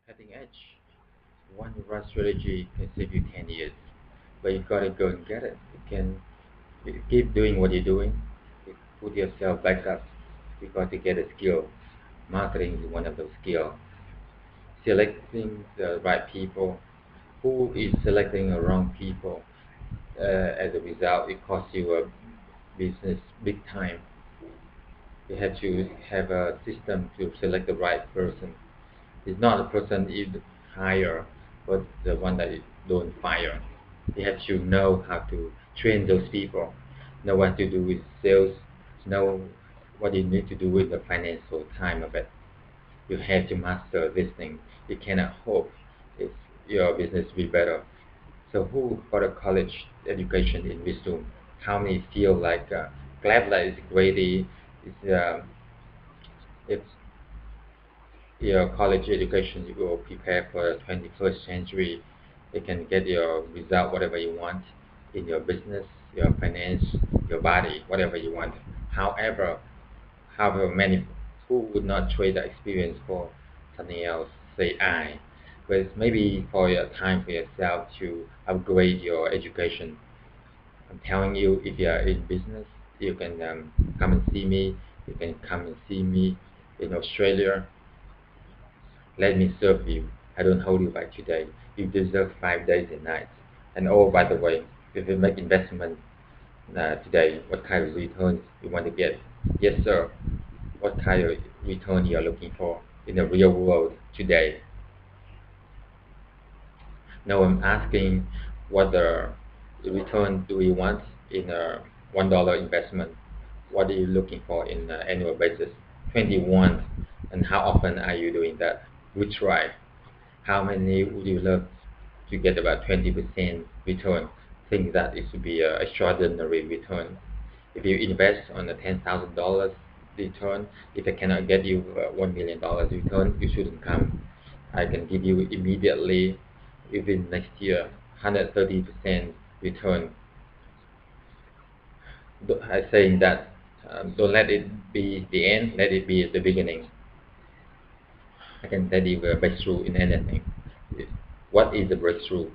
cutting edge. One right strategy can save you 10 years, but you gotta go and get it. You keep doing what you're doing. You put yourself back up. You got to get a skill. Marketing is one of those skills. Selecting the right people. Who is selecting the wrong people? As a result, it costs you a business big time. You have to have a system to select the right person. It's not the person you hire, but the one that you don't fire. You have to know how to train those people, know what to do with sales, know what you need to do with the financial time of it. You have to master this thing. You cannot hope if your business will be better. So who got a college education in this room? How many feel like Glabla is great? It's your college education, you will prepare for the 21st century. You can get your result, whatever you want in your business, your finance, your body, whatever you want. However, however many who would not trade that experience for something else, say I. But maybe for your time for yourself to upgrade your education. I'm telling you, if you are in business, you can come and see me. You can come and see me in Australia. Let me serve you. I don't hold you back today. You deserve 5 days and nights. And oh, by the way, if you make investment today, what kind of returns you want to get? Yes, sir. What kind of return you are looking for in the real world today? Now I'm asking what the return do you want in a $1 investment? What are you looking for in an annual basis? 21. And how often are you doing that? We try. How many would you love to get about 20% return? Think that it should be an extraordinary return. If you invest on a $10,000 return, if I cannot get you $1 million return, you shouldn't come. I can give you immediately within next year 130% return. I saying that don't let it be the end, let it be the beginning. I can tell you a breakthrough in anything. What is a breakthrough?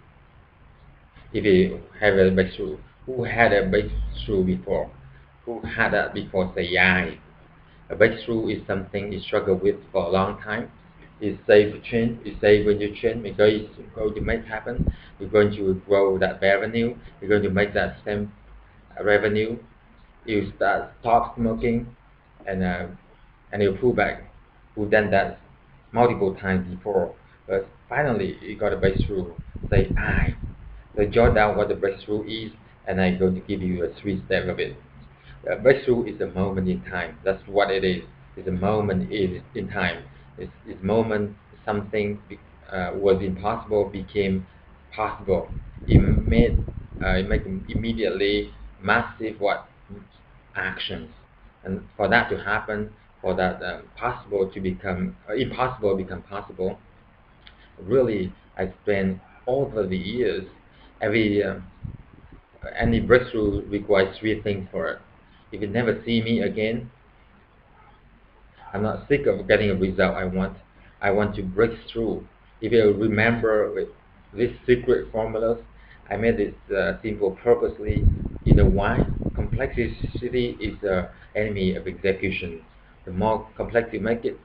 If you have a breakthrough, who had a breakthrough before? Who had that before? Say yeah. A breakthrough is something you struggle with for a long time. You save change, you save when you change because it's going to make happen. You're going to grow that revenue. You're going to make that same revenue. You stop smoking, and you pull back. We've done that multiple times before, but finally you got a breakthrough. Say I. So jot down what the breakthrough is, and I'm going to give you a 3 step of it. A breakthrough is a moment in time. That's what it is. It's a moment in time. It's moment something was impossible became possible. It made immediately massive actions, and for that to happen, for that possible to become impossible become possible. Really, I spent over the years every any breakthrough requires 3 things for it. If you never see me again, I'm not sick of getting a result I want. I want to break through. If you remember with these secret formulas, I made it simple purposely. You know why? Complexity is the enemy of execution. The more complex you make it,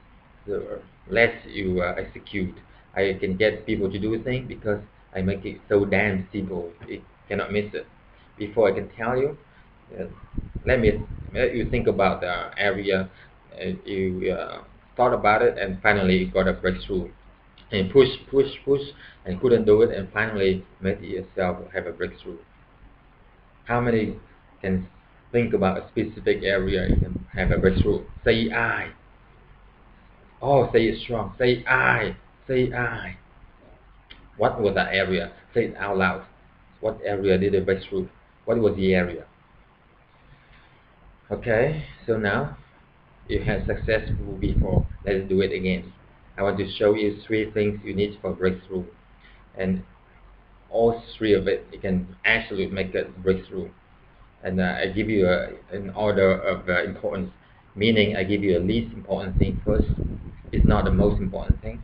the less you execute. I can get people to do things because I make it so damn simple. It cannot miss it. Before I can tell you, uh, let you think about the area. You thought about it, and finally you got a breakthrough. And push, and couldn't do it, and finally made yourself have a breakthrough. How many can think about a specific area you can have a breakthrough? Say I. Oh, say it strong. Say I. Say I. What was that area? Say it out loud. What area did a breakthrough? What was the area? Okay, so now you had successful before. Let's do it again. I want to show you 3 things you need for breakthrough, and all 3 of it you can actually make a breakthrough. And I give you an order of importance, meaning I give you a least important thing first. It's not the most important thing.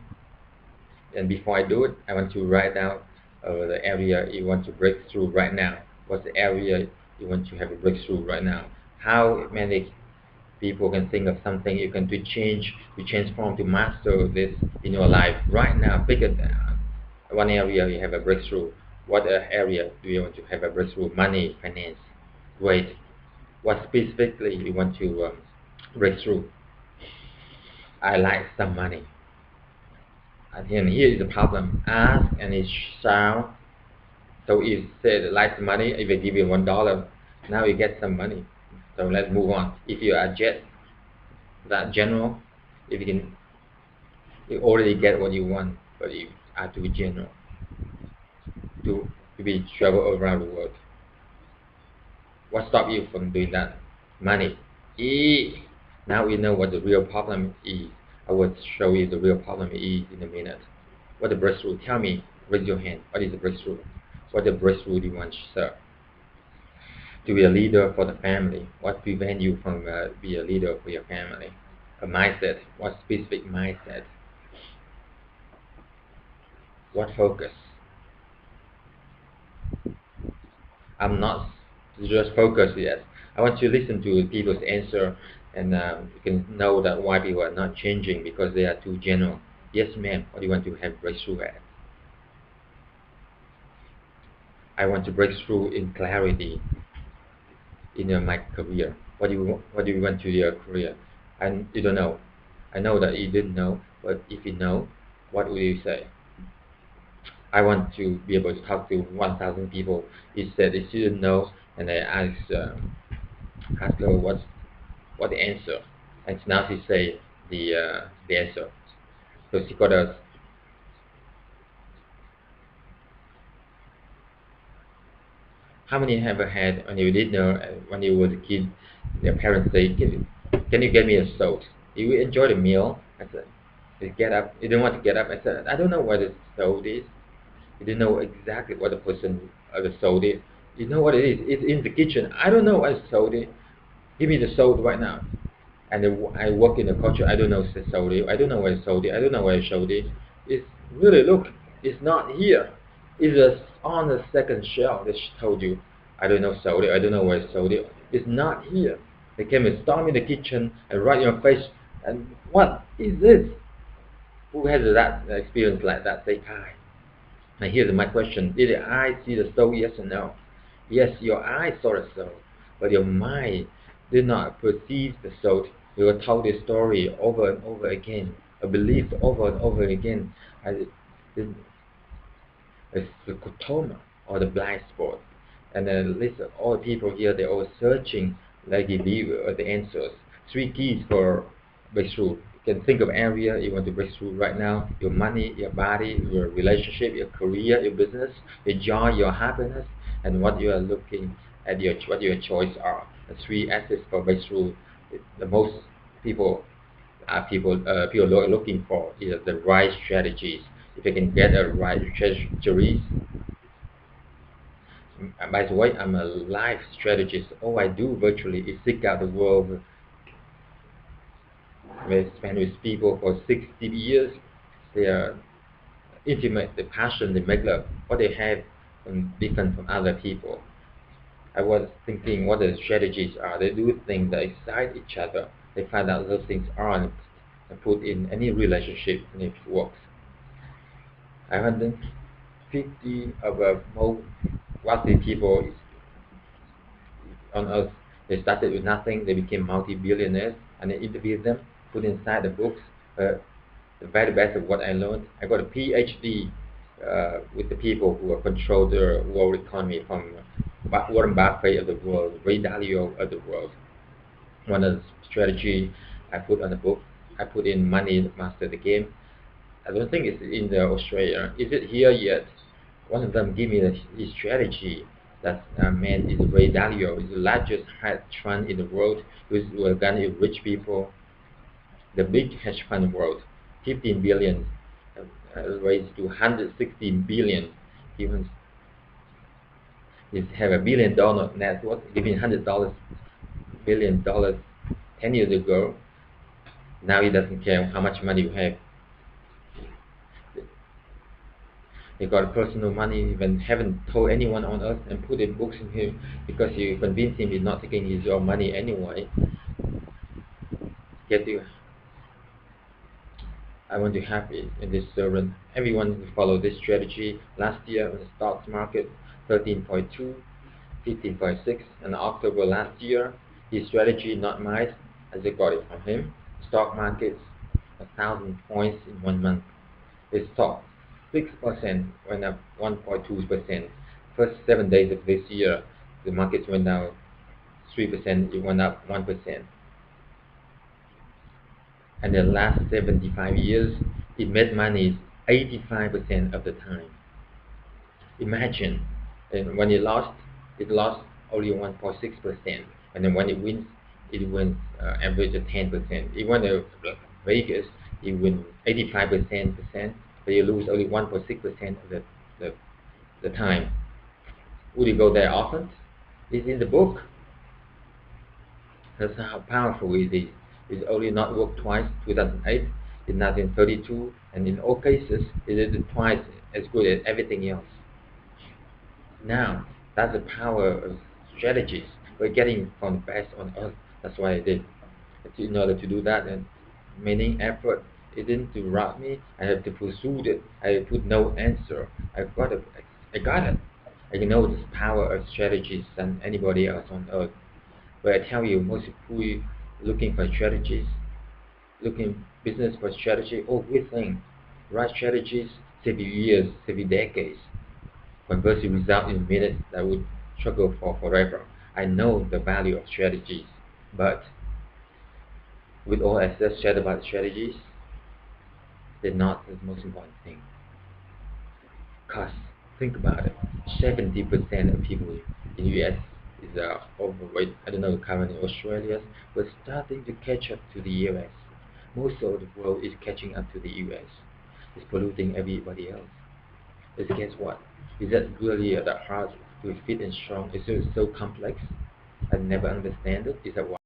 And before I do it, I want to write down the area you want to break through right now. What's the area you want to have a breakthrough right now? How many people can think of something you can to transform, to master this in your life right now? Pick it. One area you have a breakthrough. What area do you want to have a breakthrough? Money, finance. Great. What specifically you want to break through? I like some money. And here is the problem. Ask and it sound so you said like money. If I give you $1, now you get some money. So let's move on. If you are just that general, if you can, you already get what you want, but you are too general to be travel around the world. What stops you from doing that? Money. Now we know what the real problem is. I will show you the real problem is in a minute. What the breakthrough? Tell me. Raise your hand. What is the breakthrough? What the breakthrough do you want, sir? To be a leader for the family. What prevents you from be a leader for your family? A mindset. What specific mindset? What focus? I'm not just focused yet. I want to listen to people's answer, and you can know that why people are not changing because they are too general. Yes, ma'am. What do you want to have breakthrough at? I want to break through in clarity in my career. What do you want to your career? And you don't know. I know that you didn't know, but if you know, what will you say? I want to be able to talk to 1,000 people. He said he didn't know, and I asked her what the answer, and now she say the answer. So she got us. How many have had when you did know when you was a kid, their parents say, can you get me a salt? You enjoy the meal? I said, you get up. You didn't want to get up. I said, I don't know what the salt is. You didn't know exactly what the person the salt is. You know what it is? It's in the kitchen. I don't know what salt is. Give me the salt right now. And I work in the culture. I don't know the salt is. I don't know where salt is. I don't know where salt is. It's really look. It's not here. It's just on the second shelf. That she told you. I don't know salt is. I don't know where salt is. It's not here. They came and storm in the kitchen and right in your face. And what is this? Who has that experience like that? Say hi. And here's my question. Did the eye see the soul, yes or no? Yes, your eye saw the soul, but your mind did not perceive the soul. You were told this story over and over again, a belief over and over again. It's the kotoma, or the blind spot. And then listen, all people here, they're all searching like a believer the answers. Three keys for breakthrough. You can think of area you want to break through right now: your money, your body, your relationship, your career, your business, your joy, your happiness, and what you are looking at, what your choice are. The three assets for breakthrough. The most people people are looking for is the right strategies. If you can get a right strategies. By the way, I'm a life strategist. All I do virtually is seek out the world. I spend with people for 60 years. They are intimate, the passion, they make love. What they have different from other people. I was thinking what the strategies are. They do things that excite each other. They find out those things aren't put in any relationship and it works. 150 of the most wealthy people on earth, they started with nothing, they became multi-billionaires, and I interviewed them, put inside the books, the very best of what I learned. I got a PhD with the people who control the world economy, from Warren Buffett of the world, Ray Dalio of the world. One of the strategy I put on the book, I put in money to master the game. I don't think it's in the Australia. Is it here yet? One of them gave me his strategy. That man is Ray Dalio, is the largest hedge fund in the world, who's going to rich people. The big hedge fund world, 15 billion, raised to 116 billion. Even he have $1 billion net worth, giving $100 billion 10 years ago. Now he doesn't care how much money you have. He got personal money even haven't told anyone on earth and put in books in him because you convinced him he's not taking his own money anyway. Get you? I want to have it in this servant. Everyone will follow this strategy. Last year on the stock market, 13.2, 15.6, and October last year, his strategy, not mine, as I got it from him. Stock markets, 1,000 points in 1 month. His stock, 6% went up 1.2%. First 7 days of this year, the market went down 3%, it went up 1%. And the last 75 years, it made money 85% of the time. Imagine, and when it lost only 1.6%, and then when it wins average of 10%. It went to Vegas, it wins 85%, but you lose only 1.6% of the time. Would you go there often? It's in the book. That's how powerful it is. It's only not worked twice, 2008, in 1932, and in all cases, it is twice as good as everything else. Now, that's the power of strategies. We're getting from the best on earth. That's why I did. In order to do that, and meaning effort, it didn't to rob me. I have to pursue it. I put no answer. I got it. I know the power of strategies than anybody else on earth. But I tell you, most people looking for strategies, looking business for strategy, good thing. Right strategies save you years, save you decades. Convert the result in minutes that would struggle for forever. I know the value of strategies, but with all I just said about strategies, they're not the most important thing. Because think about it, 70% of people in US is overweight. I don't know currently Australia, but starting to catch up to the US. Most of the world is catching up to the US. It's polluting everybody else. But guess what? Is that really that hard to fit and strong? It's so complex. I never understand it. Is that why?